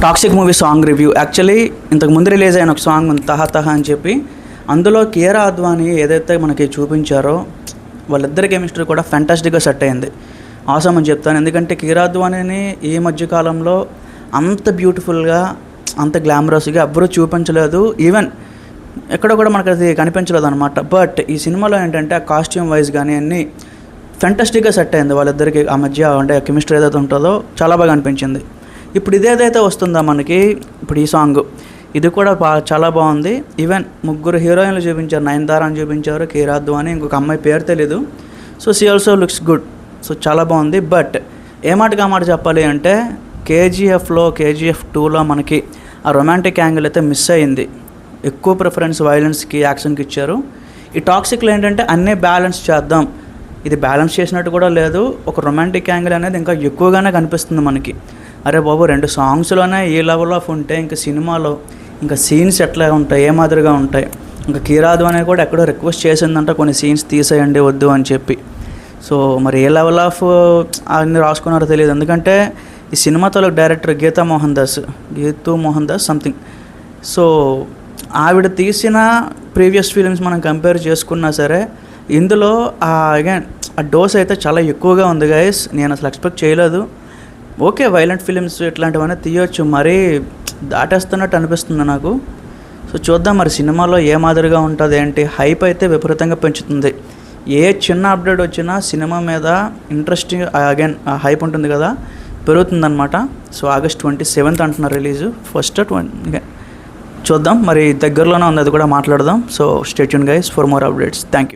Toxic movie song review. Actually ఇంతకు ముందు release అయిన ఒక సాంగ్ ఉంది తహా తహా అని చెప్పి. అందులో కియారా అద్వానీ ఏదైతే మనకి చూపించారో వాళ్ళిద్దరి కెమిస్ట్రీ కూడా ఫ్యాంటాస్టిక్గా సెట్ అయింది. ఆసమ్ అని చెప్తాను. ఎందుకంటే కియారా అద్వానీని ఈ మధ్యకాలంలో అంత బ్యూటిఫుల్గా అంత గ్లామరస్గా ఎవ్వరూ చూపించలేదు. ఈవెన్ ఎక్కడ కూడా మనకు అది కనిపించలేదు అనమాట. బట్ ఈ సినిమాలో ఏంటంటే ఆ కాస్ట్యూమ్ వైజ్ కానీ అన్నీ ఫ్యాంటాస్టిక్గా సెట్ అయింది వాళ్ళిద్దరికి. ఆ మధ్య అంటే కెమిస్ట్రీ ఏదైతే ఉంటుందో చాలా బాగా అనిపించింది. ఇప్పుడు ఇదేదైతే వస్తుందో మనకి ఇప్పుడు ఈ సాంగ్ ఇది కూడా చాలా బాగుంది. ఈవెన్ ముగ్గురు హీరోయిన్లు చూపించారు. నయనతార అని చూపించారు, కియారా అద్వానీ, ఇంకొక అమ్మాయి పేరు తెలీదు. So she also looks good. So చాలా బాగుంది. బట్ ఏ మాటగా మాట చెప్పాలి అంటే కేజీఎఫ్లో కేజీఎఫ్ 2లో మనకి ఆ రొమాంటిక్ యాంగిల్ అయితే మిస్ అయింది. ఎక్కువ ప్రిఫరెన్స్ వైలెన్స్కి యాక్షన్కి ఇచ్చారు. ఈ టాక్సిక్లో ఏంటంటే అన్నీ బ్యాలెన్స్ చేద్దాం, ఇది బ్యాలెన్స్ చేసినట్టు కూడా లేదు. ఒక రొమాంటిక్ యాంగిల్ అనేది ఇంకా ఎక్కువగానే కనిపిస్తుంది మనకి. అరే బాబు 2 సాంగ్స్లోనే ఈ లెవెల్ ఆఫ్ ఉంటే ఇంకా సినిమాలో ఇంకా సీన్స్ ఎట్లా ఉంటాయి, ఏ మాదిరిగా ఉంటాయి. ఇంకా కియారా అద్వానీ కూడా ఎక్కడో రిక్వెస్ట్ చేసిందంట కొన్ని సీన్స్ తీసేయండి వద్దు అని చెప్పి. సో మరి ఏ లెవెల్ ఆఫ్ అన్నీ రాసుకున్నారో తెలియదు. ఎందుకంటే ఈ సినిమాతో director Geethu Mohan Das something. So ఆవిడ తీసిన ప్రీవియస్ ఫిలిమ్స్ మనం కంపేర్ చేసుకున్నా సరే ఇందులో అగైన్ ఆ డోస్ అయితే చాలా ఎక్కువగా ఉంది గైస్. నేను అసలు ఎక్స్పెక్ట్ చేయలేదు. ఓకే వైలెంట్ ఫిలిమ్స్ ఇట్లాంటివన్నీ తీయొచ్చు, మరీ దాటేస్తున్నట్టు అనిపిస్తుంది నాకు. సో చూద్దాం మరి సినిమాలో ఏ మాదిరిగా ఉంటుంది ఏంటి. హైప్ అయితే విపరీతంగా పెంచుతుంది. ఏ చిన్న అప్డేట్ వచ్చినా సినిమా మీద ఇంట్రెస్టింగ్ అగైన్ హైప్ ఉంటుంది కదా, పెరుగుతుందన్నమాట. సో August 27th అంటున్నారు రిలీజు. ఫస్ట్ చూద్దాం మరి దగ్గరలోనే ఉంది, అది కూడా మాట్లాడదాం. So stay tune guys for more updates. Thank you.